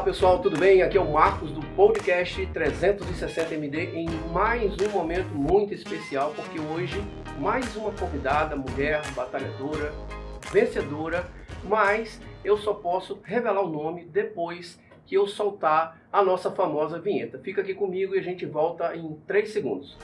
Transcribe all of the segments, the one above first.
pessoal, tudo bem? Aqui é o Marcos do podcast 360MD em mais um momento muito especial, porque hoje mais uma convidada, mulher, batalhadora, vencedora, mas eu só posso revelar o nome depois que eu soltar a nossa famosa vinheta. Fica aqui comigo e a gente volta em 3 segundos.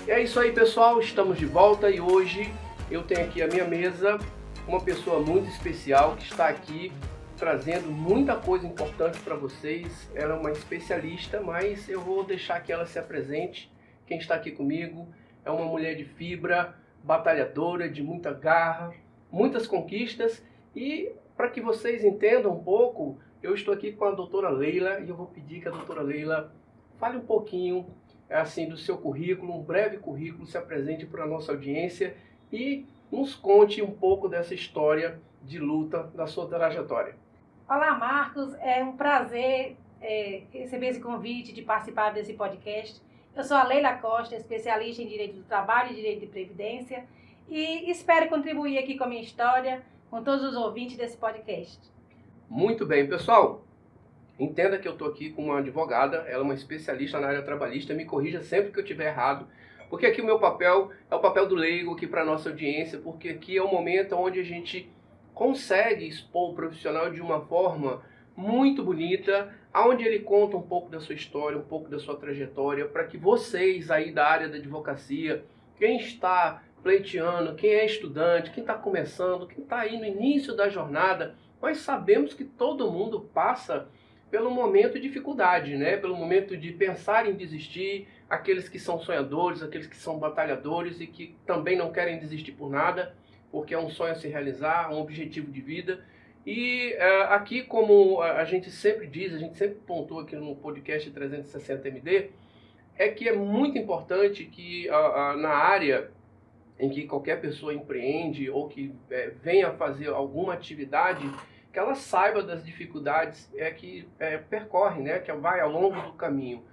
É isso aí, pessoal, estamos de volta e hoje eu tenho aqui à minha mesa uma pessoa muito especial que está aqui trazendo muita coisa importante para vocês. Ela é uma especialista, mas eu vou deixar que ela se apresente. Quem está aqui comigo é uma mulher de fibra, batalhadora, de muita garra, muitas conquistas, e para que vocês entendam um pouco, eu estou aqui com a doutora Leila e eu vou pedir que a doutora Leila fale um pouquinho assim do seu currículo, um breve currículo, se apresente para a nossa audiência e nos conte um pouco dessa história de luta da sua trajetória. Olá, Marcos, é um prazer receber esse convite de participar desse podcast. Eu sou a Leila Costa, especialista em Direito do Trabalho e Direito de Previdência, e espero contribuir aqui com a minha história, com todos os ouvintes desse podcast. Muito bem, pessoal. Entenda que eu estou aqui com uma advogada, ela é uma especialista na área trabalhista, me corrija sempre que eu estiver errado, porque aqui o meu papel é o papel do leigo aqui para a nossa audiência, porque aqui é o momento onde a gente consegue expor o profissional de uma forma muito bonita, onde ele conta um pouco da sua história, um pouco da sua trajetória, para que vocês aí da área da advocacia, quem está pleiteando, quem é estudante, quem está começando, quem está aí no início da jornada, nós sabemos que todo mundo passa pelo momento de dificuldade, né? Pelo momento de pensar em desistir, aqueles que são sonhadores, aqueles que são batalhadores e que também não querem desistir por nada, porque é um sonho a se realizar, um objetivo de vida. E aqui, como a gente sempre diz, a gente sempre pontua aqui no podcast 360MD, é que é muito importante que na área em que qualquer pessoa empreende ou que venha fazer alguma atividade, que ela saiba das dificuldades que percorre, né, que vai ao longo do caminho.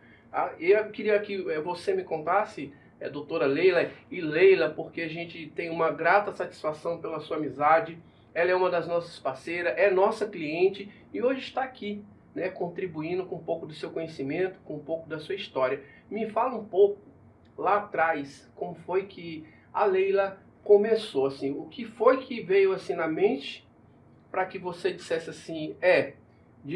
Eu queria que você me contasse, doutora Leila, e Leila, porque a gente tem uma grata satisfação pela sua amizade. Ela é uma das nossas parceiras, é nossa cliente e hoje está aqui, né, contribuindo com um pouco do seu conhecimento, com um pouco da sua história. Me fala um pouco, lá atrás, como foi que a Leila começou, assim, o que foi que veio assim na mente para que você dissesse assim,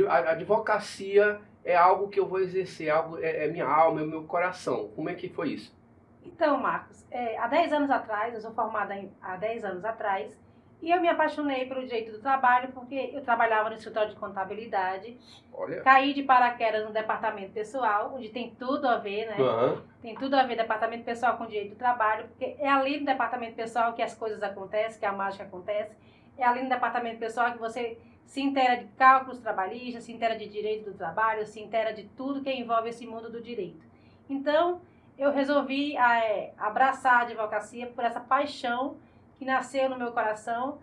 a advocacia é algo que eu vou exercer, é minha alma, é meu coração. Como é que foi isso? Então, Marcos, há 10 anos atrás, eu sou formada há 10 anos atrás, e eu me apaixonei pelo direito do trabalho porque eu trabalhava no escritório de contabilidade. Olha. Caí de paraquedas no departamento pessoal, onde tem tudo a ver, né? Uhum. Tem tudo a ver departamento pessoal com direito do trabalho, porque é ali no departamento pessoal que as coisas acontecem, que a mágica acontece. É ali no departamento pessoal que você se inteira de cálculos trabalhistas, se inteira de direito do trabalho, se inteira de tudo que envolve esse mundo do direito. Então, eu resolvi abraçar a advocacia por essa paixão que nasceu no meu coração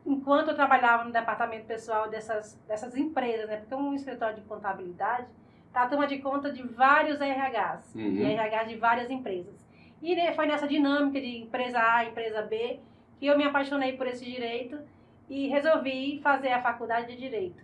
enquanto eu trabalhava no departamento pessoal dessas empresas, né? Porque um escritório de contabilidade toma de conta de vários RHs, de RHs de várias empresas. E foi nessa dinâmica de empresa A, empresa B, que eu me apaixonei por esse direito e resolvi fazer a faculdade de Direito.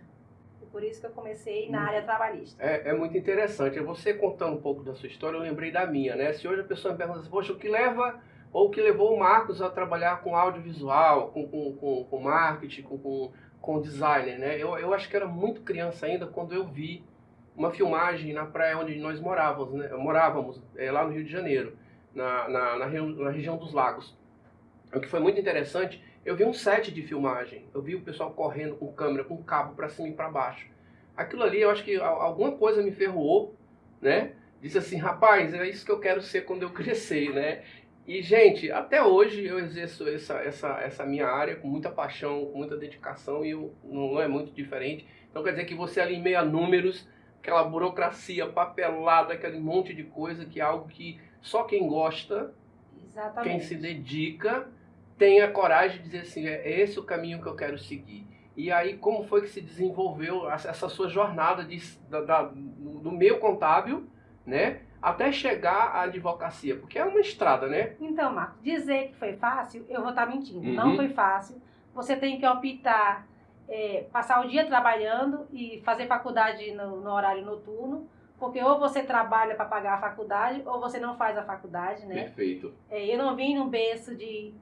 E por isso que eu comecei na área trabalhista. É muito interessante. Você contando um pouco da sua história, eu lembrei da minha, né? Se hoje a pessoa me pergunta assim, poxa, o que levou o Marcos a trabalhar com audiovisual, com marketing, com designer, né? Eu acho que era muito criança ainda quando eu vi uma filmagem na praia onde nós morávamos, né? Morávamos lá no Rio de Janeiro, na região dos Lagos. O que foi muito interessante, eu vi um set de filmagem, eu vi o pessoal correndo com câmera, com cabo para cima e para baixo. Aquilo ali, eu acho que alguma coisa me ferroou, né? Disse assim, rapaz, é isso que eu quero ser quando eu crescer, né? E, gente, até hoje eu exerço essa minha área com muita paixão, com muita dedicação e não é muito diferente. Então quer dizer que você ali em meio a números, aquela burocracia, papelada, aquele monte de coisa que é algo que só quem gosta, Exatamente. quem se dedica, tem a coragem de dizer assim, é esse o caminho que eu quero seguir. E aí, como foi que se desenvolveu essa sua jornada do meio contábil, né, até chegar à advocacia? Porque é uma estrada, né? Então, Marcos, dizer que foi fácil, eu vou estar mentindo. Uhum. Não foi fácil. Você tem que optar, passar o dia trabalhando e fazer faculdade no horário noturno, porque ou você trabalha para pagar a faculdade, ou você não faz a faculdade, né? Perfeito. Eu não vim num berço de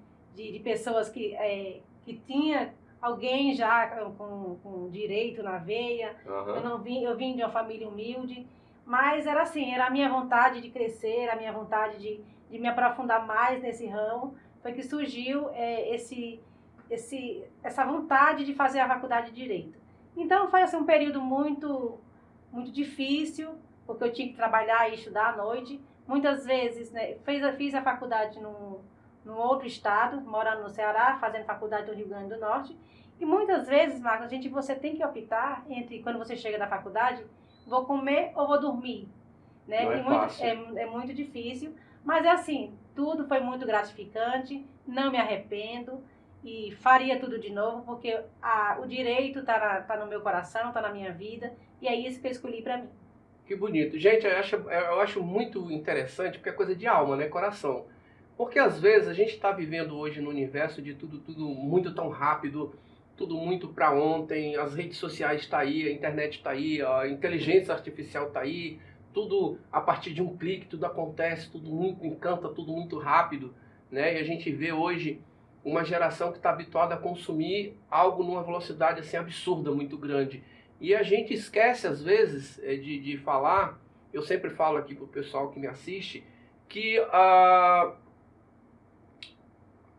pessoas que tinha alguém já com direito na veia. Uhum. Eu vim de uma família humilde, mas era assim, era a minha vontade de crescer, a minha vontade de me aprofundar mais nesse ramo, foi que surgiu essa vontade de fazer a faculdade de Direito. Então foi assim, um período muito, muito difícil, porque eu tinha que trabalhar e estudar à noite. Muitas vezes, né, fiz a faculdade num outro estado, morando no Ceará, fazendo faculdade no Rio Grande do Norte. E muitas vezes, Marcos, você tem que optar entre, quando você chega da faculdade, vou comer ou vou dormir, né? Não é fácil. É muito difícil, mas é assim, tudo foi muito gratificante, não me arrependo e faria tudo de novo, porque o direito tá no meu coração, está na minha vida, e é isso que eu escolhi para mim. Que bonito. Gente, eu acho muito interessante, porque é coisa de alma, né? Coração. Porque às vezes a gente está vivendo hoje no universo de tudo muito tão rápido, tudo muito para ontem, as redes sociais estão aí, a internet está aí, a inteligência artificial está aí, tudo a partir de um clique, tudo acontece, tudo muito encanta, tudo muito rápido, né? E a gente vê hoje uma geração que está habituada a consumir algo numa velocidade assim absurda, muito grande. E a gente esquece às vezes de falar, eu sempre falo aqui para o pessoal que me assiste, que a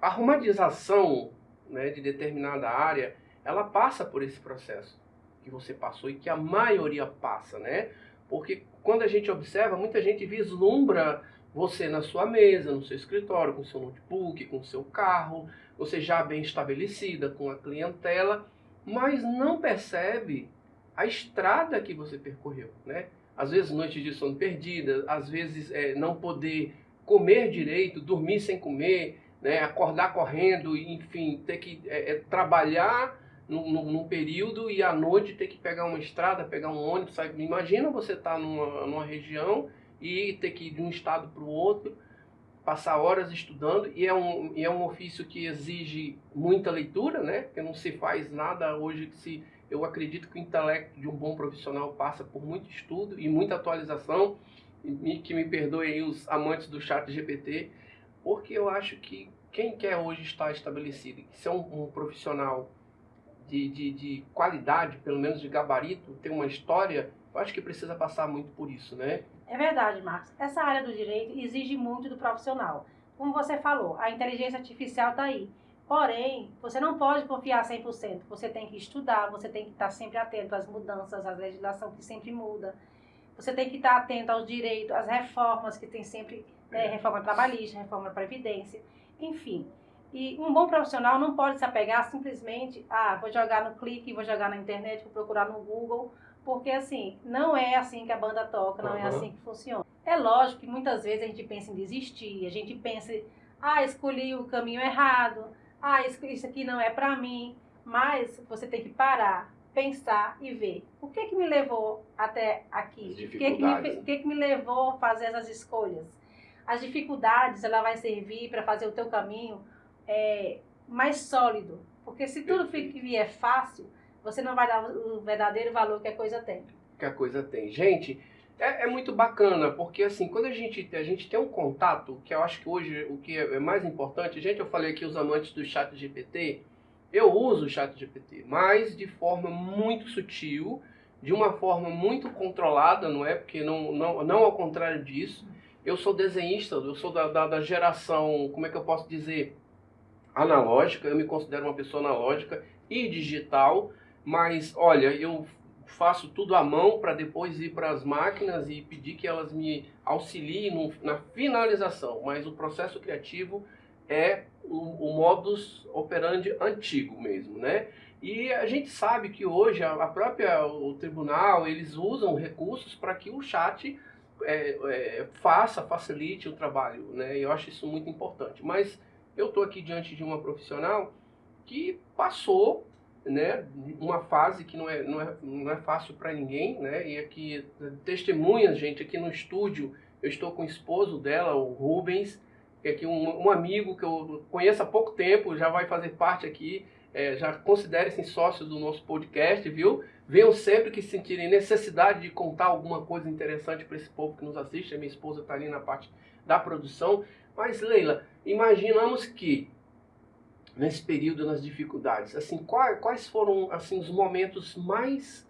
romanização, né, de determinada área, ela passa por esse processo que você passou e que a maioria passa, né? Porque quando a gente observa, muita gente vislumbra você na sua mesa, no seu escritório, com seu notebook, com seu carro, você já bem estabelecida, com a clientela, mas não percebe a estrada que você percorreu, né? Às vezes noites de sono perdida, às vezes não poder comer direito, dormir sem comer, né, acordar correndo, enfim, ter que trabalhar num período e à noite ter que pegar uma estrada, pegar um ônibus. Sabe? Imagina você estar numa região e ter que ir de um estado para o outro, passar horas estudando, e é um ofício que exige muita leitura, né, porque não se faz nada hoje eu acredito que o intelecto de um bom profissional passa por muito estudo e muita atualização, que me perdoem os amantes do ChatGPT, porque eu acho que quem quer hoje estar estabelecido, que ser um profissional de qualidade, pelo menos de gabarito, ter uma história, eu acho que precisa passar muito por isso, né? É verdade, Marcos. Essa área do direito exige muito do profissional. Como você falou, a inteligência artificial está aí. Porém, você não pode confiar 100%. Você tem que estudar, você tem que estar sempre atento às mudanças, à legislação que sempre muda. Você tem que estar atento aos direitos, às reformas que tem sempre, né, reforma trabalhista, reforma da previdência, enfim. E um bom profissional não pode se apegar simplesmente, vou jogar no clique, vou jogar na internet, vou procurar no Google, porque assim, não é assim que a banda toca, não é assim que funciona. É lógico que muitas vezes a gente pensa em desistir, a gente pensa, escolhi o caminho errado, isso aqui não é pra mim, mas você tem que parar, pensar e ver o que me levou até aqui, o que me levou a fazer essas escolhas. As dificuldades, ela vai servir para fazer o teu caminho mais sólido, porque se tudo vier fácil, você não vai dar o verdadeiro valor que a coisa tem. Gente, é muito bacana, porque assim, quando a gente tem um contato, que eu acho que hoje o que é mais importante, gente, eu falei aqui os amantes do ChatGPT, eu uso o ChatGPT, mas de forma muito sutil, de uma forma muito controlada, não é? Porque não ao contrário disso, eu sou desenhista, eu sou da geração, como é que eu posso dizer, analógica, eu me considero uma pessoa analógica e digital, mas olha, eu faço tudo à mão para depois ir para as máquinas e pedir que elas me auxiliem na finalização, mas o processo criativo é o modus operandi antigo mesmo, né? E a gente sabe que hoje o tribunal, eles usam recursos para que o chat facilite o trabalho, né? E eu acho isso muito importante. Mas eu estou aqui diante de uma profissional que passou né, uma fase que não é fácil para ninguém, né, e aqui testemunhas, gente, aqui no estúdio, eu estou com o esposo dela, o Rubens, que é aqui um amigo que eu conheço há pouco tempo, já vai fazer parte aqui, já considerem-se sócios do nosso podcast, viu? Venham sempre que sentirem necessidade de contar alguma coisa interessante para esse povo que nos assiste, a minha esposa está ali na parte da produção. Mas, Leila, imaginamos que nesse período, nas dificuldades, assim, quais foram assim os momentos mais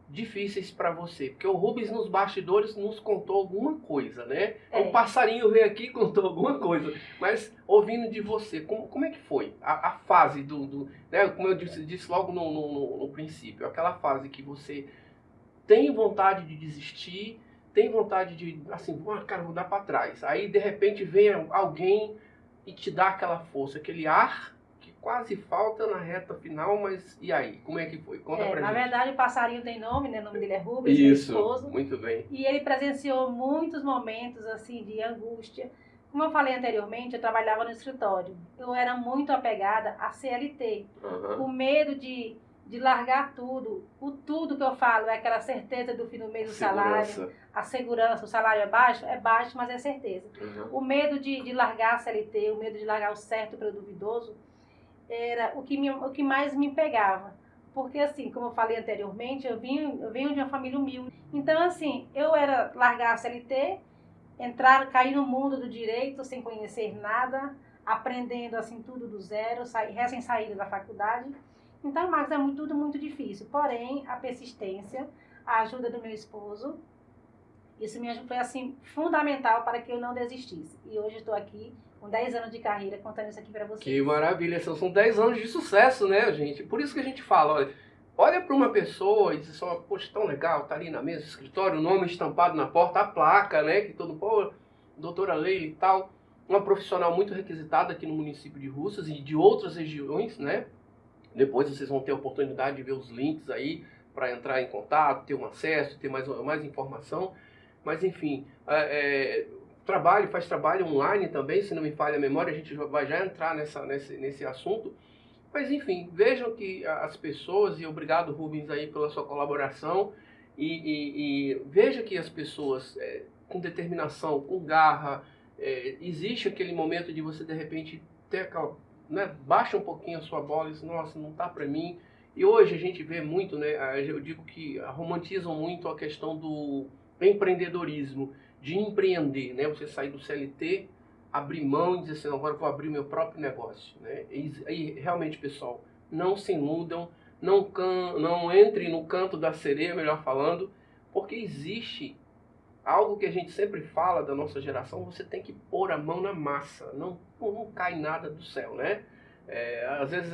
difíceis para você? Porque o Rubens nos bastidores nos contou alguma coisa, né? O passarinho veio aqui e contou alguma coisa, mas ouvindo de você, como é que foi a fase né? Como eu disse logo no princípio, aquela fase que você tem vontade de desistir, tem vontade de, assim, cara, vou dar para trás. Aí, de repente, vem alguém e te dá aquela força, aquele ar que quase falta na reta final, mas e aí? Como é que foi? Conta pra gente. Na verdade, o passarinho tem nome, né? O nome dele é Rubens, Isso, meu esposo. Muito bem. E ele presenciou muitos momentos, assim, de angústia. Como eu falei anteriormente, eu trabalhava no escritório. Eu era muito apegada à CLT. Uhum. O medo de largar tudo. O tudo que eu falo é aquela certeza do fim do mês do salário. A segurança, o salário é baixo, mas é certeza. Uhum. O medo de largar a CLT, o medo de largar o certo pelo duvidoso, era o que mais me pegava. Porque, assim, como eu falei anteriormente, eu venho de uma família humilde. Então, assim, eu era largar a CLT, cair no mundo do direito sem conhecer nada, aprendendo, assim, tudo do zero, recém-saída da faculdade. Então, Marcos, tudo muito difícil. Porém, a persistência, a ajuda do meu esposo, isso foi, assim, fundamental para que eu não desistisse. E hoje estou aqui com 10 anos de carreira contando isso aqui para vocês. Que maravilha, são 10 anos de sucesso, né, gente? Por isso que a gente fala, olha para uma pessoa e diz só, poxa, tão legal, tá ali na mesa do escritório, o nome estampado na porta, a placa, né, que todo mundo, doutora Leila e tal, uma profissional muito requisitada aqui no município de Russas e de outras regiões, né? Depois vocês vão ter a oportunidade de ver os links aí para entrar em contato, ter um acesso, ter mais informação. Mas enfim, faz trabalho online também, se não me falha a memória, a gente vai já entrar nesse assunto. Mas enfim, vejam que as pessoas, e obrigado Rubens aí pela sua colaboração, e veja que as pessoas com determinação, com garra, existe aquele momento de você de repente ter aquela, né, baixa um pouquinho a sua bola e diz, nossa, não tá para mim. E hoje a gente vê muito, né, eu digo que romantizam muito a questão do empreendedorismo, de empreender, né, você sair do CLT, abrir mão e dizer assim, agora eu vou abrir meu próprio negócio, né? E realmente, pessoal, não se iludam, não entrem no canto da sereia, melhor falando, porque existe algo que a gente sempre fala da nossa geração, você tem que pôr a mão na massa, não cai nada do céu, né? Às vezes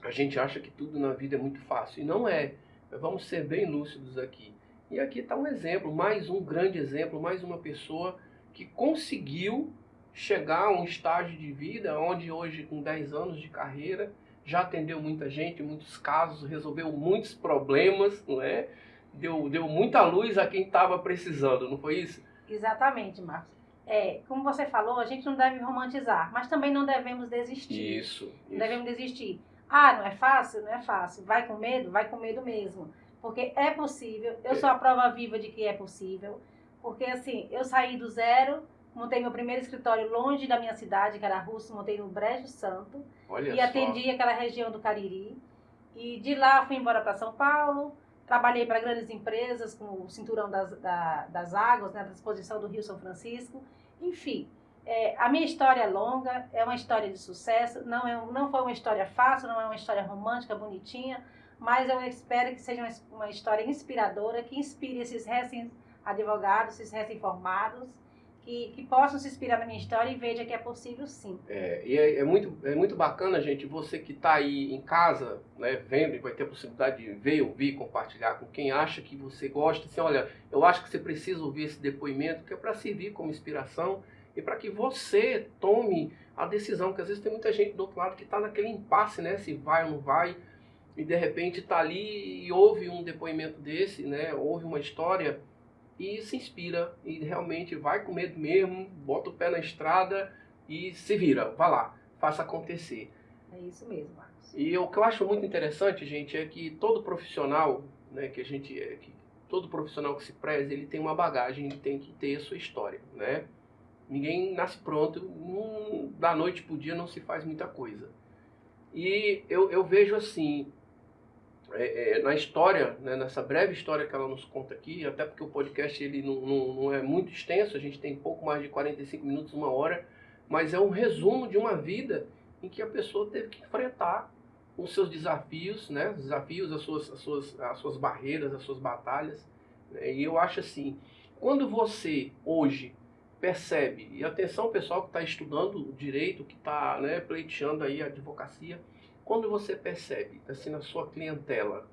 a gente acha que tudo na vida é muito fácil, e não é. Vamos ser bem lúcidos aqui. E aqui está um exemplo, mais um grande exemplo, mais uma pessoa que conseguiu chegar a um estágio de vida onde hoje, com 10 anos de carreira, já atendeu muita gente, muitos casos, resolveu muitos problemas, não é? Deu muita luz a quem estava precisando, não foi isso? Exatamente, Marcos. Como você falou, a gente não deve romantizar, mas também não devemos desistir. Isso. Não devemos desistir. Ah, não é fácil? Não é fácil. Vai com medo? Vai com medo mesmo. Porque é possível. Eu sou a prova viva de que é possível. Porque, assim, eu saí do zero, montei meu primeiro escritório longe da minha cidade, que era Russo, montei no Brejo Santo. Olha e só. atendi aquela região do Cariri. E de lá fui embora para São Paulo. Trabalhei para grandes empresas, como o Cinturão das Águas, né, da exposição do Rio São Francisco. Enfim, a minha história é longa, é uma história de sucesso. Não foi uma história fácil, não é uma história romântica, bonitinha, mas eu espero que seja uma história inspiradora, que inspire esses recém-advogados, esses recém-formados, que possam se inspirar na minha história e veja que é possível sim. É muito bacana, gente, você que está aí em casa, né, vendo e vai ter a possibilidade de ver, ouvir, compartilhar com quem acha que você gosta. Assim, olha, eu acho que você precisa ouvir esse depoimento, que é para servir como inspiração e para que você tome a decisão, porque às vezes tem muita gente do outro lado que está naquele impasse, né, se vai ou não vai, e de repente está ali e ouve um depoimento desse, né, ouve uma história e se inspira e realmente vai com medo mesmo, bota o pé na estrada e se vira, vai lá, faça acontecer. É isso mesmo, Marcos. E o que eu acho muito interessante, gente, é que todo profissional, né, todo profissional que se preze, ele tem uma bagagem, ele tem que ter a sua história, né? Ninguém nasce pronto, da noite pro dia não se faz muita coisa. E eu vejo assim, na história, né, nessa breve história que ela nos conta aqui, até porque o podcast ele não é muito extenso, a gente tem pouco mais de 45 minutos, 1 hora, mas é um resumo de uma vida em que a pessoa teve que enfrentar os seus desafios, né, os desafios, as suas barreiras, as suas batalhas. Né, e eu acho assim, quando você hoje percebe, e atenção pessoal que está estudando direito, que está, né, pleiteando aí a advocacia, quando você percebe, assim, na sua clientela,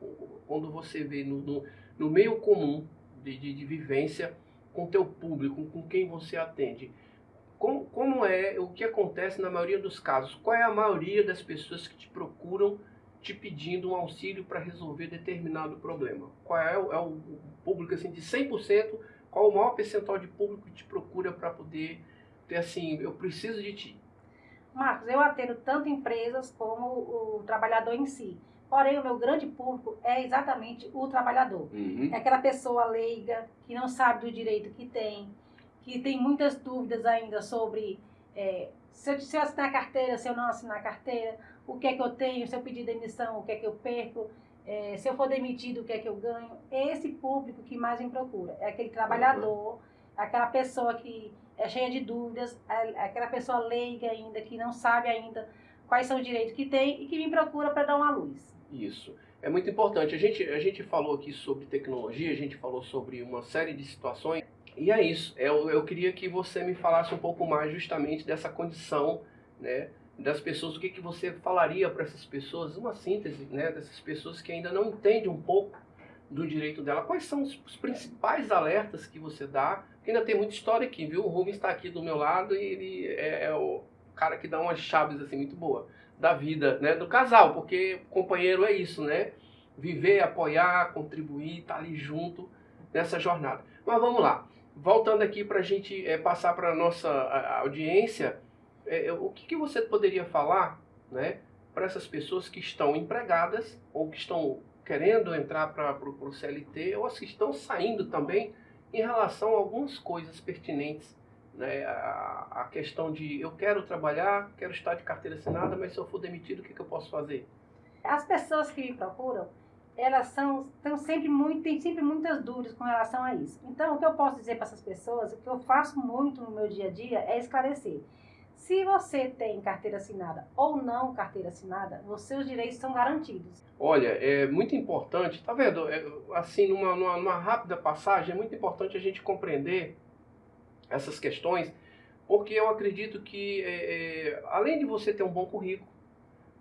quando você vê no meio comum de vivência com o teu público, com quem você atende, como é, o que acontece na maioria dos casos? Qual é a maioria das pessoas que te procuram te pedindo um auxílio para resolver determinado problema? Qual é o público, assim, de 100%, qual o maior percentual de público que te procura para poder ter, assim, eu preciso de ti? Marcos, eu atendo tanto empresas como o trabalhador em si. Porém, o meu grande público é exatamente o trabalhador. Uhum. É aquela pessoa leiga, que não sabe do direito que tem muitas dúvidas ainda sobre se eu assinar a carteira, se eu não assinar a carteira, o que é que eu tenho, se eu pedir demissão, o que é que eu perco, se eu for demitido, o que é que eu ganho. É esse público que mais me procura. É aquele trabalhador, aquela pessoa que é cheia de dúvidas, aquela pessoa leiga ainda, que não sabe ainda quais são os direitos que tem e que me procura para dar uma luz. Isso. É muito importante. A gente falou aqui sobre tecnologia, a gente falou sobre uma série de situações. E é isso. Eu queria que você me falasse um pouco mais justamente dessa condição, né, das pessoas. O que você falaria para essas pessoas? Uma síntese, né, dessas pessoas que ainda não entendem um pouco do direito dela. Quais são os principais alertas que você dá? Porque ainda tem muita história aqui, viu? O Rubens está aqui do meu lado e ele é o cara que dá umas chaves assim muito boa da vida, né, do casal, porque companheiro é isso, né? Viver, apoiar, contribuir, estar ali junto nessa jornada. Mas vamos lá. Voltando aqui para a gente passar para a nossa audiência, o que você poderia falar, né, para essas pessoas que estão empregadas ou que estão querendo entrar para o CLT ou as que estão saindo também em relação a algumas coisas pertinentes, né, a questão de eu quero trabalhar, quero estar de carteira assinada, mas se eu for demitido, o que eu posso fazer? As pessoas que me procuram, elas têm sempre muitas dúvidas com relação a isso. Então, o que eu posso dizer para essas pessoas, o que eu faço muito no meu dia a dia é esclarecer. Se você tem carteira assinada ou não carteira assinada, os seus direitos são garantidos. Olha, é muito importante, tá vendo? Assim, numa rápida passagem, é muito importante a gente compreender essas questões, porque eu acredito que, além de você ter um bom currículo,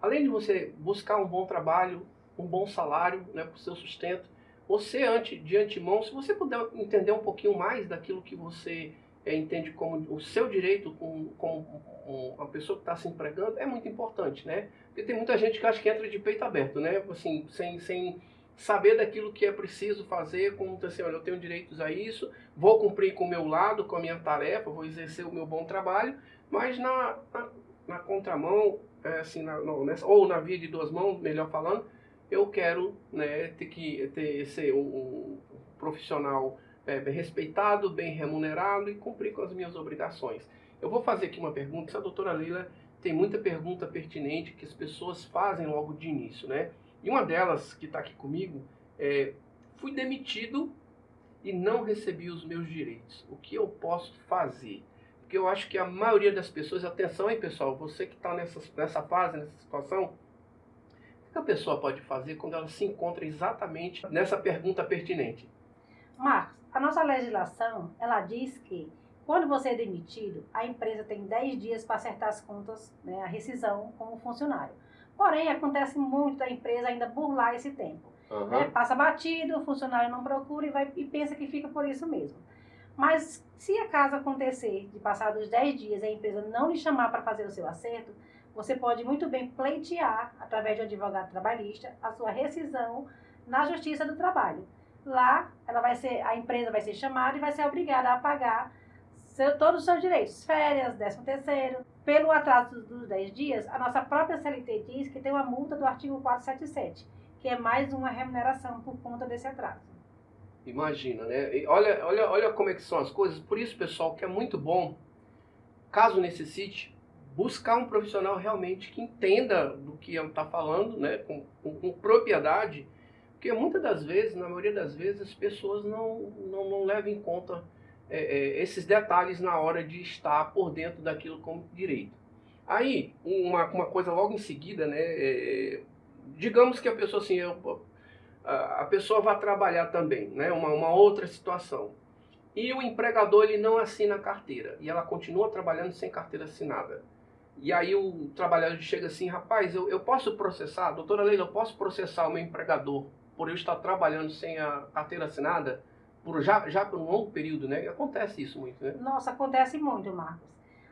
além de você buscar um bom trabalho, um bom salário, né, para o seu sustento, você, de antemão, se você puder entender um pouquinho mais daquilo que você entende como o seu direito como uma pessoa que está se empregando, é muito importante, né? Porque tem muita gente que acha que entra de peito aberto, né? Assim, sem saber daquilo que é preciso fazer, como assim, olha, eu tenho direitos a isso, vou cumprir com o meu lado, com a minha tarefa, vou exercer o meu bom trabalho, mas na contramão, assim, ou na via de duas mãos, melhor falando, eu quero, né, ser um profissional bem respeitado, bem remunerado e cumprir com as minhas obrigações. Eu vou fazer aqui uma pergunta, a doutora Leila tem muita pergunta pertinente que as pessoas fazem logo de início, né? E uma delas, que está aqui comigo, fui demitido e não recebi os meus direitos. O que eu posso fazer? Porque eu acho que a maioria das pessoas, atenção aí pessoal, você que está nessa fase, nessa situação, o que a pessoa pode fazer quando ela se encontra exatamente nessa pergunta pertinente? Marcos, a nossa legislação, ela diz que quando você é demitido, a empresa tem 10 dias para acertar as contas, né, a rescisão como funcionário. Porém, acontece muito da empresa ainda burlar esse tempo. Uhum. Né? Passa batido, o funcionário não procura e pensa que fica por isso mesmo. Mas se acaso acontecer de passar dos 10 dias e a empresa não lhe chamar para fazer o seu acerto, você pode muito bem pleitear, através de um advogado trabalhista, a sua rescisão na Justiça do Trabalho. Lá, a empresa vai ser chamada e vai ser obrigada a pagar todos os seus direitos, férias, 13º. Pelo atraso dos 10 dias, a nossa própria CLT diz que tem uma multa do artigo 477, que é mais uma remuneração por conta desse atraso. Imagina, né? E olha como é que são as coisas. Por isso, pessoal, que é muito bom, caso necessite, buscar um profissional realmente que entenda do que ele está falando, né? Com propriedade, porque muitas das vezes, na maioria das vezes, as pessoas não levam em conta esses detalhes na hora de estar por dentro daquilo como direito. Aí, uma coisa logo em seguida, né? Digamos que a pessoa assim, a pessoa vai trabalhar também, né? Uma outra situação. E o empregador ele não assina a carteira e ela continua trabalhando sem carteira assinada. E aí o trabalhador chega assim, rapaz, eu posso processar, doutora Leila, eu posso processar o meu empregador por eu estar trabalhando sem a carteira assinada? Já por um longo período, né? Acontece isso muito, né? Nossa, acontece muito, Marcos.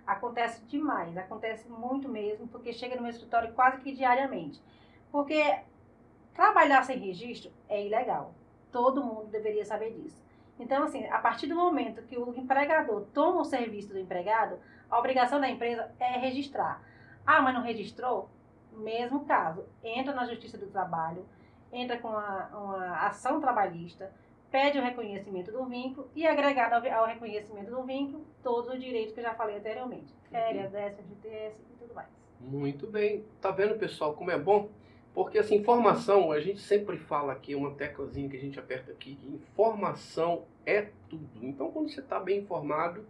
Acontece demais, acontece muito mesmo, porque chega no meu escritório quase que diariamente. Porque trabalhar sem registro é ilegal. Todo mundo deveria saber disso. Então, assim, a partir do momento que o empregador toma o serviço do empregado, a obrigação da empresa é registrar. Ah, mas não registrou? Mesmo caso, entra na Justiça do Trabalho, entra com uma ação trabalhista, pede o reconhecimento do vínculo e agregado ao reconhecimento do vínculo todos os direitos que eu já falei anteriormente. Férias, 13º e tudo mais. Muito bem. Tá vendo, pessoal, como é bom? Porque essa informação, a gente sempre fala aqui, uma teclazinha que a gente aperta aqui, que informação é tudo. Então, quando você está bem informado,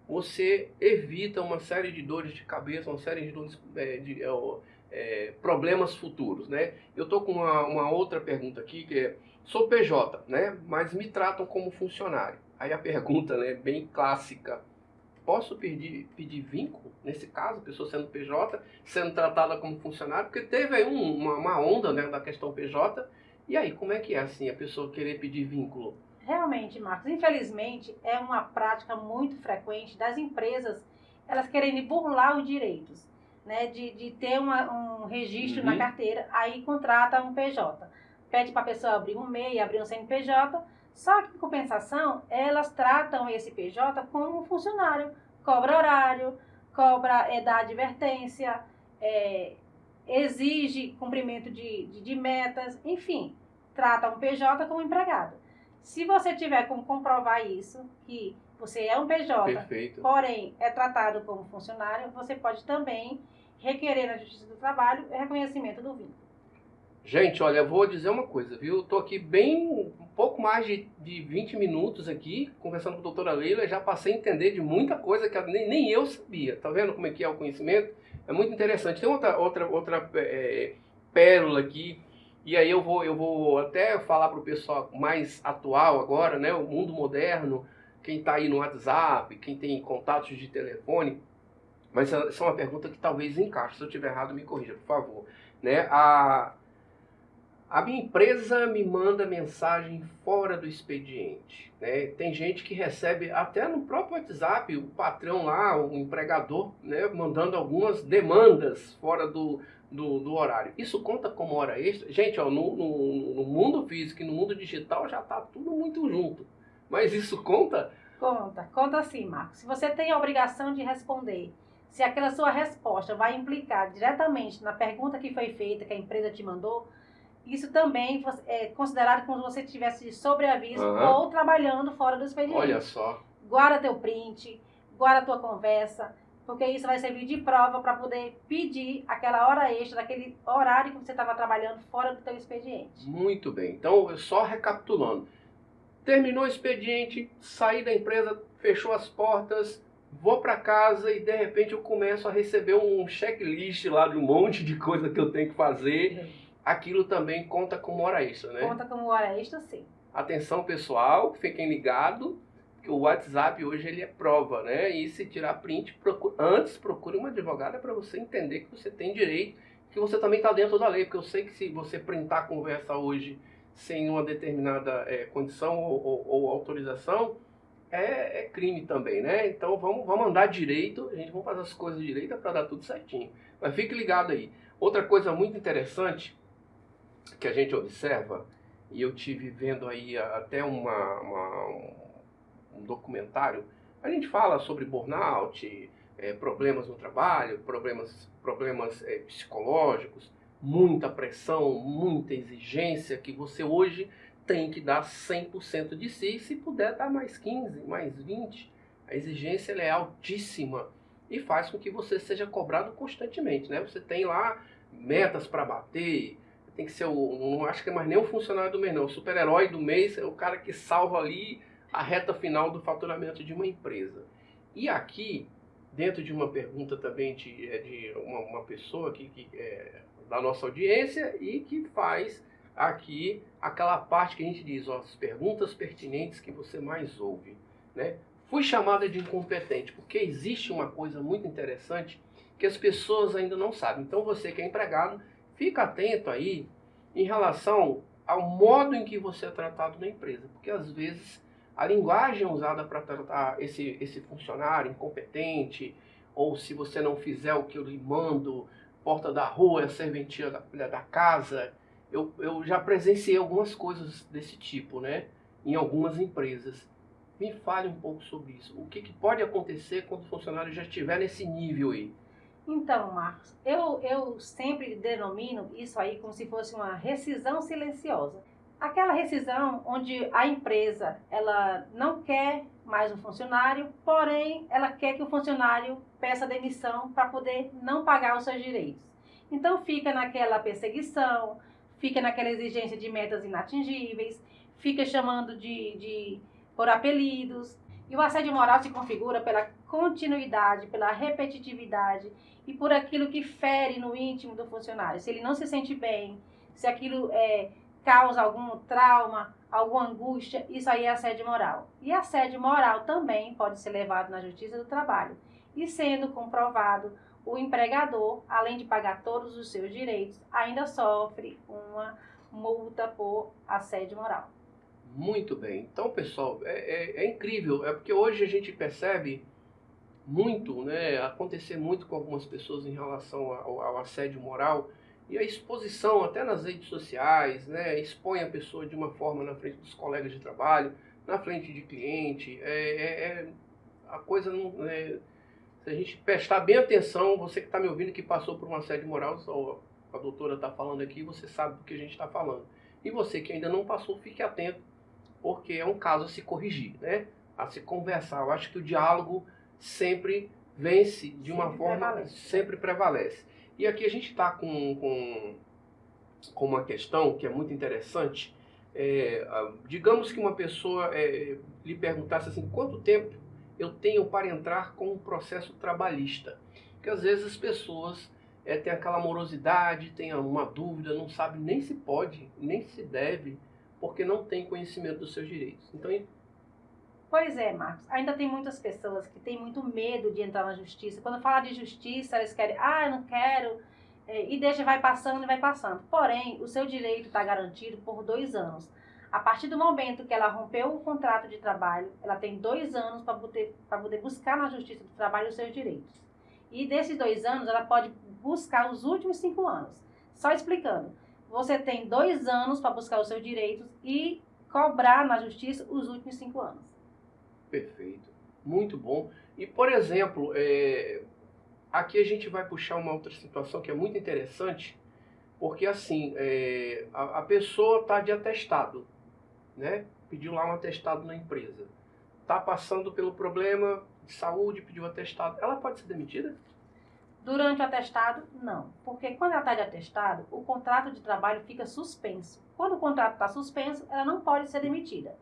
você evita uma série de dores de cabeça, uma série de dores, problemas futuros, né? Eu estou com uma outra pergunta aqui, que é, sou PJ, né? Mas me tratam como funcionário. Aí a pergunta, né, bem clássica, posso pedir vínculo, nesse caso, a pessoa sendo PJ, sendo tratada como funcionário? Porque teve aí uma onda, né, da questão PJ, e aí, como é que é assim, a pessoa querer pedir vínculo? Realmente, Marcos, infelizmente, é uma prática muito frequente das empresas, elas querendo burlar os direitos, né, de ter um registro na carteira, aí contrata um PJ. Pede para a pessoa abrir um MEI, abrir um CNPJ, só que, em compensação, elas tratam esse PJ como um funcionário. Cobra horário, cobra da advertência, exige cumprimento de metas, enfim, trata um PJ como empregado. Se você tiver como comprovar isso, que você é um PJ, Perfeito. Porém é tratado como funcionário, você pode também requerer na Justiça do Trabalho o reconhecimento do vínculo. Gente, olha, eu vou dizer uma coisa, viu? Eu tô aqui um pouco mais de 20 minutos aqui, conversando com a doutora Leila, já passei a entender de muita coisa que nem eu sabia. Tá vendo como é que é o conhecimento? É muito interessante. Tem outra pérola aqui, e aí eu vou até falar para o pessoal mais atual agora, né? O mundo moderno, quem está aí no WhatsApp, quem tem contatos de telefone, mas essa é uma pergunta que talvez encaixe. Se eu estiver errado, me corrija, por favor. Né? A minha empresa me manda mensagem fora do expediente, né? Tem gente que recebe até no próprio WhatsApp, o patrão lá, o empregador, né, mandando algumas demandas fora do horário. Isso conta como hora extra? Gente, ó, no mundo físico e no mundo digital já está tudo muito junto. Mas isso conta? Conta sim, Marcos. Se você tem a obrigação de responder, se aquela sua resposta vai implicar diretamente na pergunta que foi feita, que a empresa te mandou, isso também é considerado como se você estivesse de sobreaviso ou trabalhando fora do expediente. Olha só. Guarda teu print, guarda tua conversa, porque isso vai servir de prova para poder pedir aquela hora extra, daquele horário que você estava trabalhando fora do teu expediente. Muito bem. Então, só recapitulando. Terminou o expediente, saí da empresa, fechou as portas, vou para casa e de repente eu começo a receber um checklist lá de um monte de coisa que eu tenho que fazer. Aquilo também conta como hora extra, né? Conta como hora extra, sim. Atenção, pessoal, fiquem ligados, que o WhatsApp hoje ele é prova, né? E se tirar print, antes procure uma advogada para você entender que você tem direito, que você também está dentro da lei, porque eu sei que se você printar a conversa hoje sem uma determinada condição ou autorização, é crime também, né? Então vamos andar direito, a gente vai fazer as coisas direito para dar tudo certinho. Mas fique ligado aí. Outra coisa muito interessante que a gente observa, e eu tive vendo aí até um documentário A gente fala sobre burnout, problemas no trabalho, problemas psicológicos, muita pressão, muita exigência que você hoje tem que dar 100% de si, se puder dar mais 15, mais 20. A exigência ela é altíssima e faz com que você seja cobrado constantemente, né? Você tem lá metas para bater, tem que ser não acho que é mais nem o funcionário do mês não, o super-herói do mês é o cara que salva ali a reta final do faturamento de uma empresa. E aqui, dentro de uma pergunta também de uma pessoa que é da nossa audiência e que faz aqui aquela parte que a gente diz, ó, as perguntas pertinentes que você mais ouve, né? Fui chamada de incompetente porque existe uma coisa muito interessante que as pessoas ainda não sabem. Então você que é empregado, fica atento aí em relação ao modo em que você é tratado na empresa, porque às vezes a linguagem usada para tratar esse funcionário incompetente, ou se você não fizer o que eu lhe mando, porta da rua, a serventia da casa. Eu já presenciei algumas coisas desse tipo, né? Em algumas empresas. Me fale um pouco sobre isso. O que pode acontecer quando o funcionário já estiver nesse nível aí? Então, Marcos, eu sempre denomino isso aí como se fosse uma rescisão silenciosa. Aquela rescisão onde a empresa ela não quer mais um funcionário, porém ela quer que o funcionário peça demissão para poder não pagar os seus direitos. Então fica naquela perseguição, fica naquela exigência de metas inatingíveis, fica chamando por apelidos. E o assédio moral se configura pela continuidade, pela repetitividade e por aquilo que fere no íntimo do funcionário. Se ele não se sente bem, se aquilo causa algum trauma, alguma angústia, isso aí é assédio moral. E assédio moral também pode ser levado na Justiça do Trabalho. E sendo comprovado, o empregador, além de pagar todos os seus direitos, ainda sofre uma multa por assédio moral. Muito bem. Então, pessoal, é incrível. É porque hoje a gente percebe muito, né, acontecer muito com algumas pessoas em relação ao assédio moral e a exposição até nas redes sociais, né, expõe a pessoa de uma forma na frente dos colegas de trabalho, na frente de cliente. A coisa não... se a gente prestar bem atenção, você que está me ouvindo que passou por um assédio moral, a doutora está falando aqui, você sabe do que a gente está falando. E você que ainda não passou, fique atento, porque é um caso a se corrigir, né? A se conversar. Eu acho que o diálogo sempre vence de uma forma, sempre prevalece. E aqui a gente está com uma questão que é muito interessante. Digamos que uma pessoa lhe perguntasse assim, quanto tempo eu tenho para entrar com um processo trabalhista? Porque às vezes as pessoas têm aquela morosidade, têm uma dúvida, não sabem nem se pode, nem se deve, porque não tem conhecimento dos seus direitos. Então, pois é, Marcos. Ainda tem muitas pessoas que têm muito medo de entrar na justiça. Quando fala de justiça, eles querem, eu não quero, e deixa, vai passando e vai passando. Porém, o seu direito está garantido por 2 anos. A partir do momento que ela rompeu o contrato de trabalho, ela tem 2 anos para poder buscar na Justiça do Trabalho os seus direitos. E desses 2 anos, ela pode buscar os últimos 5 anos. Só explicando. Você tem 2 anos para buscar os seus direitos e cobrar na justiça os últimos 5 anos. Perfeito. Muito bom. E, por exemplo, aqui a gente vai puxar uma outra situação que é muito interessante, porque assim, a pessoa está de atestado, né? Pediu lá um atestado na empresa. Está passando pelo problema de saúde, pediu atestado. Ela pode ser demitida? Durante o atestado, não. Porque quando ela está de atestado, o contrato de trabalho fica suspenso. Quando o contrato está suspenso, ela não pode ser demitida.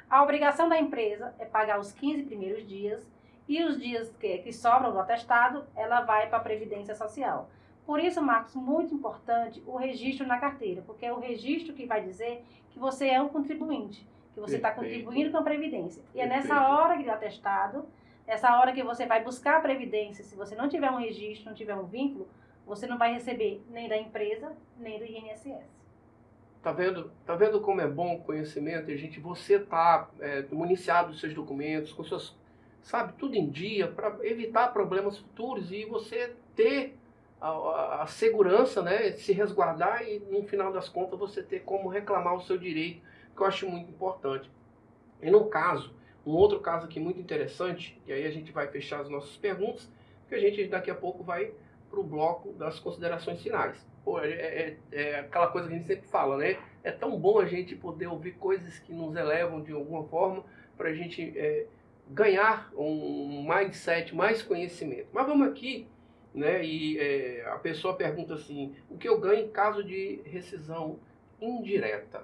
A obrigação da empresa é pagar os 15 primeiros dias e os dias que sobram do atestado, ela vai para a Previdência Social. Por isso, Marcos, muito importante o registro na carteira, porque é o registro que vai dizer que você é um contribuinte, que você está contribuindo com a Previdência. E é nessa hora do atestado, nessa hora que você vai buscar a Previdência, se você não tiver um registro, não tiver um vínculo, você não vai receber nem da empresa, nem do INSS. Tá vendo como é bom o conhecimento? E você tá municiado dos seus documentos, com suas, sabe, tudo em dia, para evitar problemas futuros e você ter a segurança, né, se resguardar e no final das contas você ter como reclamar o seu direito, que eu acho muito importante. E no caso, Um outro caso aqui muito interessante, e aí a gente vai fechar as nossas perguntas, porque a gente daqui a pouco vai para o bloco das considerações finais. Pô, é aquela coisa que a gente sempre fala, né? É tão bom a gente poder ouvir coisas que nos elevam de alguma forma para a gente ganhar um mindset, mais conhecimento. Mas vamos aqui, né? E a pessoa pergunta assim, o que eu ganho em caso de rescisão indireta?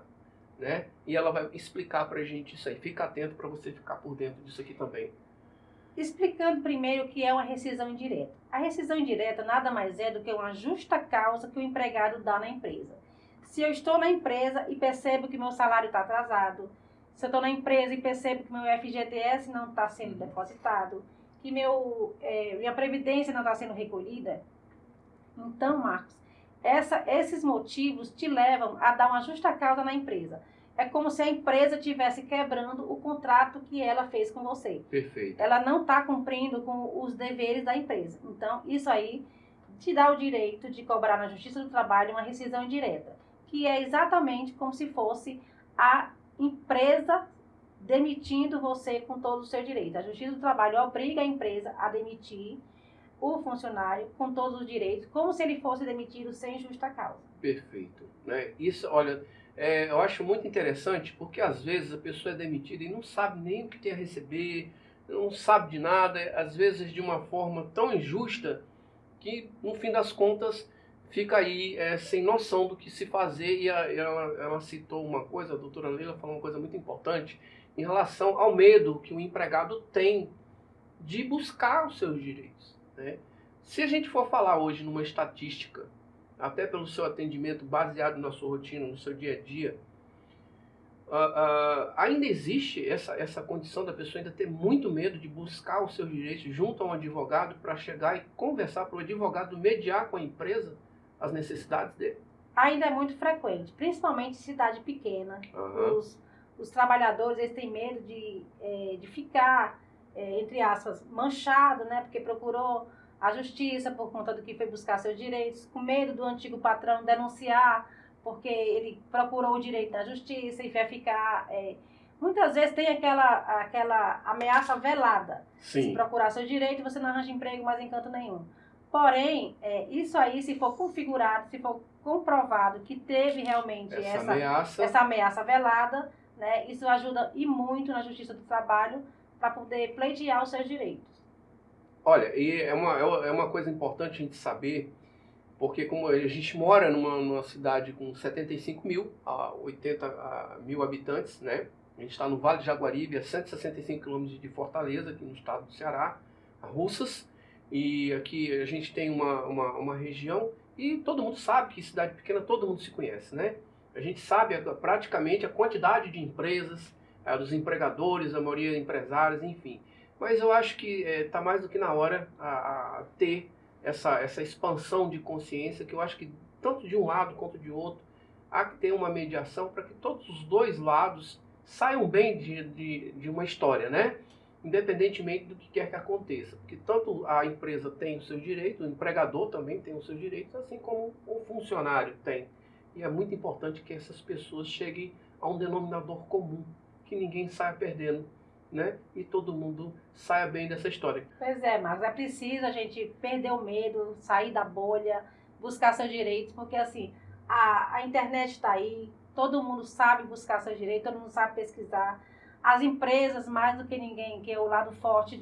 Né? E ela vai explicar para a gente isso aí. Fica atento para você ficar por dentro disso aqui também. Explicando primeiro o que é uma rescisão indireta. A rescisão indireta nada mais é do que uma justa causa que o empregado dá na empresa. Se eu estou na empresa e percebo que meu salário está atrasado, se eu estou na empresa e percebo que meu FGTS não está sendo depositado, que minha previdência não está sendo recolhida, então, Marcos, esses motivos te levam a dar uma justa causa na empresa. É como se a empresa estivesse quebrando o contrato que ela fez com você. Perfeito. Ela não está cumprindo com os deveres da empresa. Então, isso aí te dá o direito de cobrar na Justiça do Trabalho uma rescisão indireta, que é exatamente como se fosse a empresa demitindo você com todo o seu direito. A Justiça do Trabalho obriga a empresa a demitir o funcionário com todos os direitos, como se ele fosse demitido sem justa causa. Perfeito. Né? Isso, olha, eu acho muito interessante porque às vezes a pessoa é demitida e não sabe nem o que tem a receber, não sabe de nada, às vezes de uma forma tão injusta que no fim das contas fica aí sem noção do que se fazer. E ela citou uma coisa, a doutora Leila falou uma coisa muito importante em relação ao medo que o empregado tem de buscar os seus direitos. Né? Se a gente for falar hoje numa estatística, até pelo seu atendimento baseado na sua rotina, no seu dia a dia, ainda existe essa condição da pessoa ainda ter muito medo de buscar os seus direitos junto a um advogado para chegar e conversar para o advogado mediar com a empresa as necessidades dele? Ainda é muito frequente, principalmente em cidade pequena. Os trabalhadores eles têm medo de ficar, entre aspas, manchado, né? Porque procurou a justiça por conta do que foi buscar seus direitos, com medo do antigo patrão denunciar, porque ele procurou o direito da justiça e vai ficar... muitas vezes tem aquela ameaça velada. Sim. Se procurar seu direito, você não arranja emprego mais em canto nenhum. Porém, isso aí, se for configurado, se for comprovado que teve realmente essa ameaça velada, né, isso ajuda e muito na Justiça do Trabalho para poder pleitear os seus direitos. Olha, e é uma coisa importante a gente saber, porque como a gente mora numa cidade com 75 mil a 80 mil habitantes, né? A gente está no Vale de Jaguaribe, a 165 quilômetros de Fortaleza, aqui no estado do Ceará, a Russas. E aqui a gente tem uma região e todo mundo sabe que cidade pequena todo mundo se conhece, né? A gente sabe praticamente a quantidade de empresas, dos empregadores, a maioria empresários, enfim. Mas eu acho que está mais do que na hora a ter essa expansão de consciência, que eu acho que tanto de um lado quanto de outro há que ter uma mediação para que todos os dois lados saiam bem de uma história, né? Independentemente do que quer que aconteça. Porque tanto a empresa tem os seus direitos, o empregador também tem os seus direitos, assim como o funcionário tem. E é muito importante que essas pessoas cheguem a um denominador comum, que ninguém saia perdendo, né? E todo mundo saia bem dessa história. Pois é, Marcos, é preciso a gente perder o medo, sair da bolha, buscar seus direitos, porque assim, a internet está aí, todo mundo sabe buscar seus direitos, todo mundo sabe pesquisar. As empresas, mais do que ninguém, que é o lado forte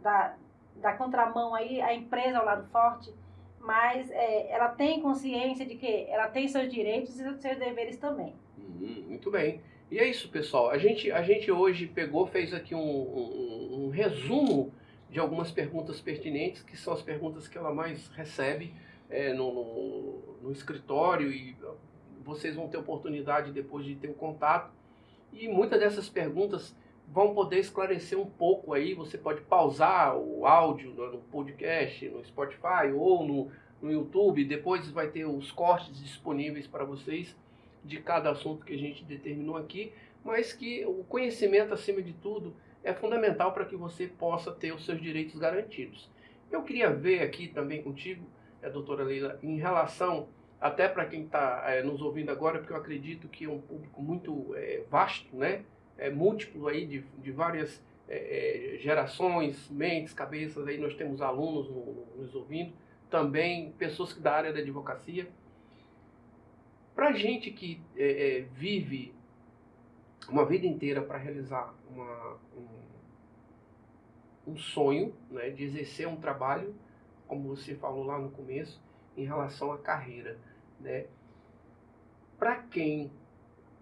da contramão aí, a empresa é o lado forte, mas ela tem consciência de que ela tem seus direitos e seus deveres também. Muito bem. E é isso, pessoal. A gente hoje fez aqui um resumo de algumas perguntas pertinentes, que são as perguntas que ela mais recebe no escritório, e vocês vão ter oportunidade depois de ter um contato. E muitas dessas perguntas vão poder esclarecer um pouco aí. Você pode pausar o áudio no podcast, no Spotify ou no YouTube. Depois vai ter os cortes disponíveis para vocês de cada assunto que a gente determinou aqui. Mas que o conhecimento, acima de tudo, é fundamental para que você possa ter os seus direitos garantidos. Eu queria ver aqui também contigo, doutora Leila, em relação... Até para quem está nos ouvindo agora, porque eu acredito que é um público muito vasto, né? múltiplo aí de várias gerações, mentes, cabeças. Aí nós temos alunos nos ouvindo, também pessoas da área da advocacia. Para gente que vive uma vida inteira para realizar um sonho, né, de exercer um trabalho, como você falou lá no começo, em relação à carreira, né? Para quem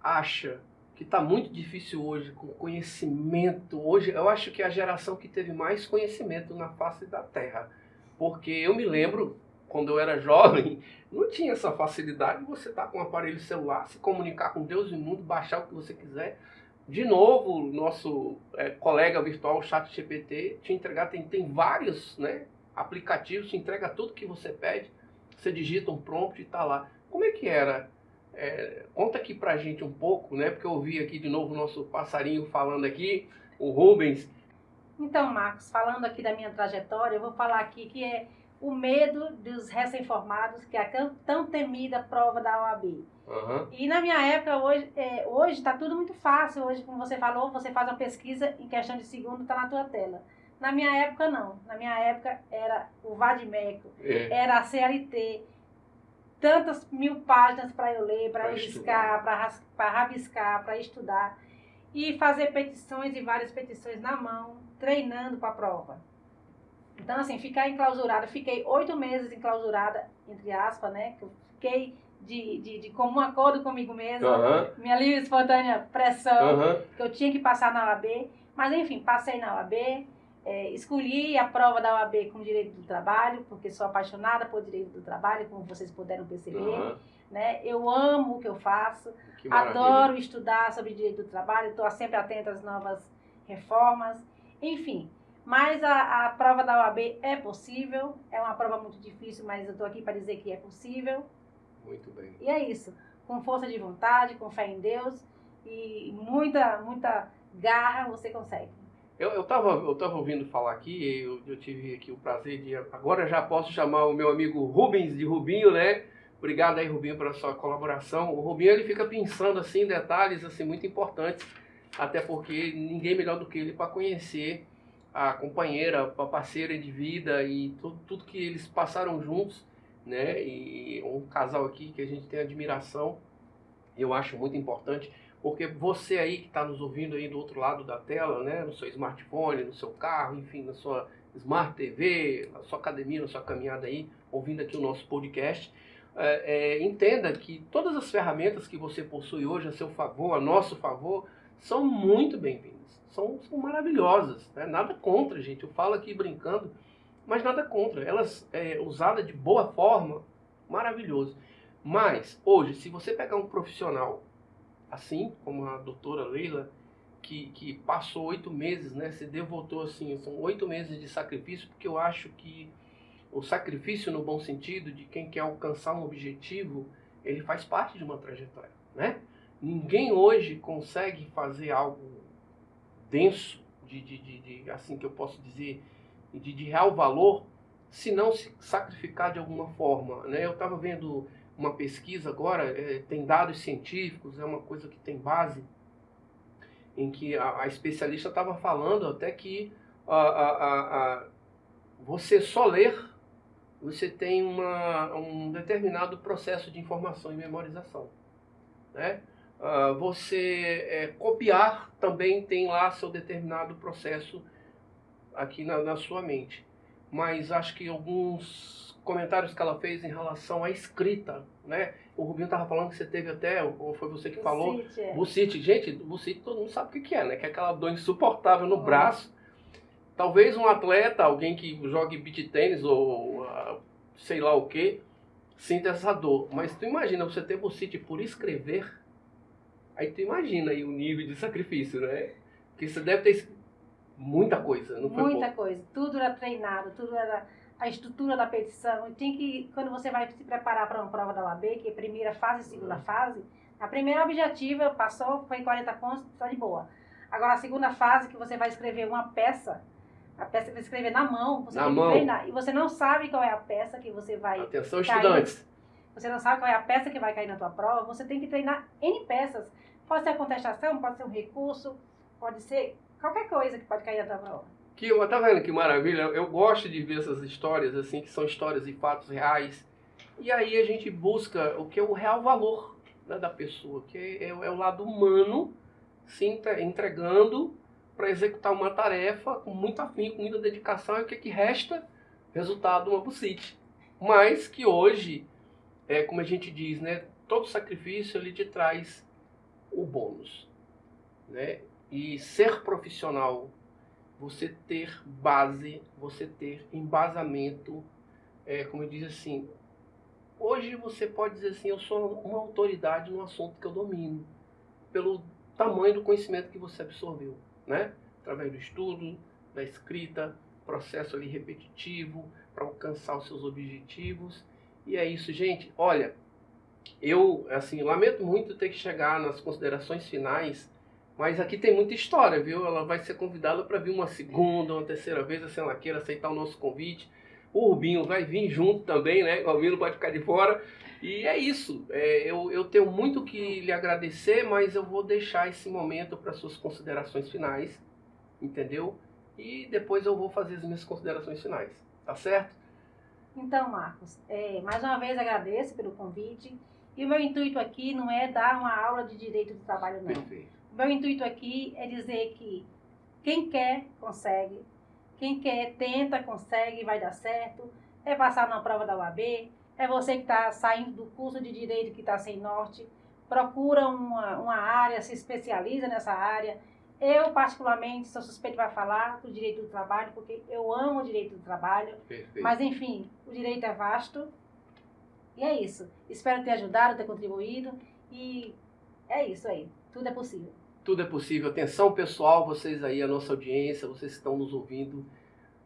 acha que está muito difícil hoje, com conhecimento, hoje eu acho que é a geração que teve mais conhecimento na face da Terra, porque eu me lembro, quando eu era jovem, não tinha essa facilidade de você estar com um aparelho celular, se comunicar com Deus e o mundo, baixar o que você quiser. De novo, o nosso colega virtual, o ChatGPT, te entregar, tem vários, né, aplicativos, te entrega tudo que você pede, você digita um prompt e está lá. Como é que era? Conta aqui pra gente um pouco, né, porque eu ouvi aqui de novo o nosso passarinho falando aqui, o Rubens. Então, Marcos, falando aqui da minha trajetória, eu vou falar aqui que é o medo dos recém-formados, que é a tão temida prova da OAB. Uhum. E na minha época, hoje está tudo muito fácil. Hoje, como você falou, você faz uma pesquisa, em questão de segundo está na tua tela. Na minha época, não. Na minha época, era o Vadimeco, era a CLT, tantas 1000 páginas para eu ler, para eu riscar, para rabiscar, para estudar. E fazer petições e várias petições na mão, treinando para a prova. Então, assim, ficar enclausurada, fiquei 8 meses enclausurada, entre aspas, né? Que eu fiquei de comum acordo comigo mesma, minha livre espontânea pressão, que eu tinha que passar na OAB. Mas, enfim, passei na OAB, escolhi a prova da OAB com direito do trabalho, porque sou apaixonada por direito do trabalho, como vocês puderam perceber. Né? Eu amo o que eu faço, adoro estudar sobre direito do trabalho, estou sempre atenta às novas reformas, enfim. Mas a prova da OAB é possível, é uma prova muito difícil, mas eu estou aqui para dizer que é possível. Muito bem. E é isso, com força de vontade, com fé em Deus e muita garra você consegue. Eu tava ouvindo falar aqui, eu tive aqui o prazer de, agora já posso chamar o meu amigo Rubens de Rubinho, né? Obrigado aí, Rubinho, pela sua colaboração. O Rubinho, ele fica pensando assim em detalhes assim muito importantes, até porque ninguém melhor do que ele para conhecer a companheira, a parceira de vida e tudo que eles passaram juntos, né? E um casal aqui que a gente tem admiração, eu acho muito importante, porque você aí que está nos ouvindo aí do outro lado da tela, né? No seu smartphone, no seu carro, enfim, na sua Smart TV, na sua academia, na sua caminhada aí, ouvindo aqui o nosso podcast, entenda que todas as ferramentas que você possui hoje a seu favor, a nosso favor, são muito bem-vindas. São maravilhosas, né? Nada contra, gente. Eu falo aqui brincando, mas nada contra. Elas, usadas de boa forma, maravilhoso. Mas, hoje, se você pegar um profissional, assim como a doutora Leila, que passou 8 meses, né? Se devotou, assim, são 8 meses de sacrifício, porque eu acho que o sacrifício, no bom sentido, de quem quer alcançar um objetivo, ele faz parte de uma trajetória, né? Ninguém hoje consegue fazer algo denso, assim que eu posso dizer, de real valor, se não se sacrificar de alguma forma, né? Eu estava vendo uma pesquisa agora, tem dados científicos, é uma coisa que tem base, em que a especialista estava falando até que você só ler, você tem um determinado processo de informação e memorização, né? Você copiar também tem lá seu determinado processo aqui na sua mente. Mas acho que alguns comentários que ela fez em relação à escrita, né? O Rubinho estava falando que você teve até, ou foi você que falou, bucite. Gente, bucite todo mundo sabe o que é, né? Que é aquela dor insuportável no braço. Talvez um atleta, alguém que jogue beach tênis ou sei lá o que, sinta essa dor. Mas tu imagina você ter bucite por escrever. Aí tu imagina aí o nível de sacrifício, né? Porque você deve ter muita coisa, não foi pouco? Muita coisa. Tudo era treinado, tudo era a estrutura da petição. E tem que, quando você vai se preparar para uma prova da OAB, que é a primeira fase e segunda fase, a primeira objetiva passou, foi 40 pontos, está de boa. Agora a segunda fase, que você vai escrever uma peça, a peça vai escrever na mão, você tem que treinar. E você não sabe qual é a peça que você vai Atenção, estudantes. Você não sabe qual é a peça que vai cair na tua prova, você tem que treinar N peças. Pode ser a contestação, pode ser um recurso, pode ser qualquer coisa que pode cair na tua prova. Tá vendo que maravilha? Eu gosto de ver essas histórias, assim, que são histórias e fatos reais. E aí a gente busca o que é o real valor, né, da pessoa, que é o lado humano se entregando para executar uma tarefa com muito afinco, com muita dedicação, e o que resta? Resultado, uma bucite. Mas que hoje, como a gente diz, né, todo sacrifício ele te traz o bônus, né? E ser profissional, você ter base, você ter embasamento, como eu disse assim, hoje você pode dizer assim, eu sou uma autoridade no assunto que eu domino, pelo tamanho do conhecimento que você absorveu, né? Através do estudo, da escrita, processo ali repetitivo, para alcançar os seus objetivos. E é isso, gente. Olha, eu, assim, lamento muito ter que chegar nas considerações finais, mas aqui tem muita história, viu? Ela vai ser convidada para vir uma segunda, uma terceira vez, se ela queira aceitar o nosso convite. O Rubinho vai vir junto também, né? O Rubinho não pode ficar de fora. E é isso. Eu tenho muito que lhe agradecer, mas eu vou deixar esse momento para suas considerações finais, entendeu? E depois eu vou fazer as minhas considerações finais, tá certo? Então, Marcos, mais uma vez agradeço pelo convite. E o meu intuito aqui não é dar uma aula de direito do trabalho, não. Perfeito. O meu intuito aqui é dizer que quem quer, consegue. Quem quer, tenta, consegue e vai dar certo. É passar na prova da UAB. É você que está saindo do curso de direito que está sem norte. Procura uma área, se especializa nessa área. Eu, particularmente, sou suspeito para falar do direito do trabalho, porque eu amo o direito do trabalho. Perfeito. Mas, enfim, o direito é vasto. E é isso. Espero ter ajudado, ter contribuído. E é isso aí. Tudo é possível. Tudo é possível. Atenção, pessoal, vocês aí, a nossa audiência, vocês que estão nos ouvindo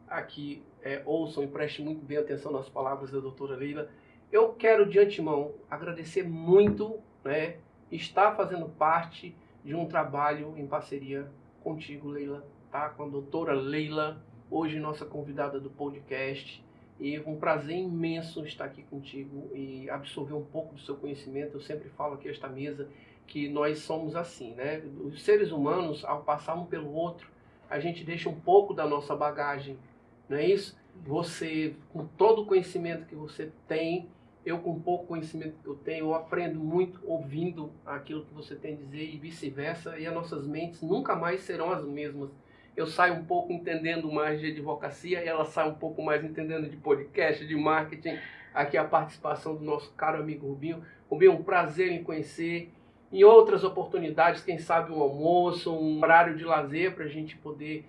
aqui, ouçam e prestem muito bem atenção nas palavras da doutora Leila. Eu quero, de antemão, agradecer muito, né, estar fazendo parte de um trabalho em parceria contigo, Leila, tá? Com a doutora Leila, hoje nossa convidada do podcast. E um prazer imenso estar aqui contigo e absorver um pouco do seu conhecimento. Eu sempre falo aqui esta mesa que nós somos assim, né? Os seres humanos, ao passar um pelo outro, a gente deixa um pouco da nossa bagagem, não é isso? Você, com todo o conhecimento que você tem, eu com pouco conhecimento que eu tenho, eu aprendo muito ouvindo aquilo que você tem a dizer e vice-versa, e as nossas mentes nunca mais serão as mesmas. Eu saio um pouco entendendo mais de advocacia, e ela sai um pouco mais entendendo de podcast, de marketing. Aqui a participação do nosso caro amigo Rubinho. Rubinho, um prazer em conhecer. Em outras oportunidades, quem sabe um almoço, um horário de lazer para a gente poder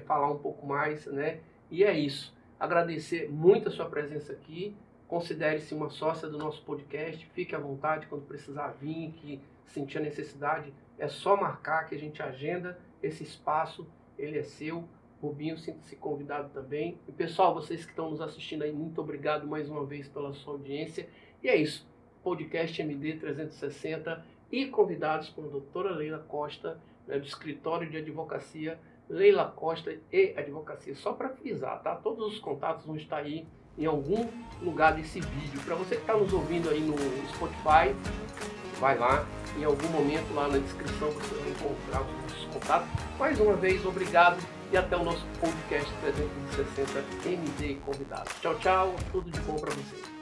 falar um pouco mais, né? E é isso. Agradecer muito a sua presença aqui. Considere-se uma sócia do nosso podcast. Fique à vontade quando precisar vir, que sentir a necessidade. É só marcar que a gente agenda esse espaço. Ele é seu. Rubinho, sinta-se convidado também. E pessoal, vocês que estão nos assistindo aí, muito obrigado mais uma vez pela sua audiência. E é isso. Podcast MD 360 e convidados com a doutora Leila Costa, né, do escritório de advocacia Leila Costa e Advocacia. Só para frisar, tá? Todos os contatos vão estar aí em algum lugar desse vídeo. Para você que está nos ouvindo aí no Spotify, vai lá, em algum momento lá na descrição você vai encontrar os nossos contatos. Mais uma vez, obrigado e até o nosso podcast 360 MD Convidados. Tchau, tchau, tudo de bom para vocês.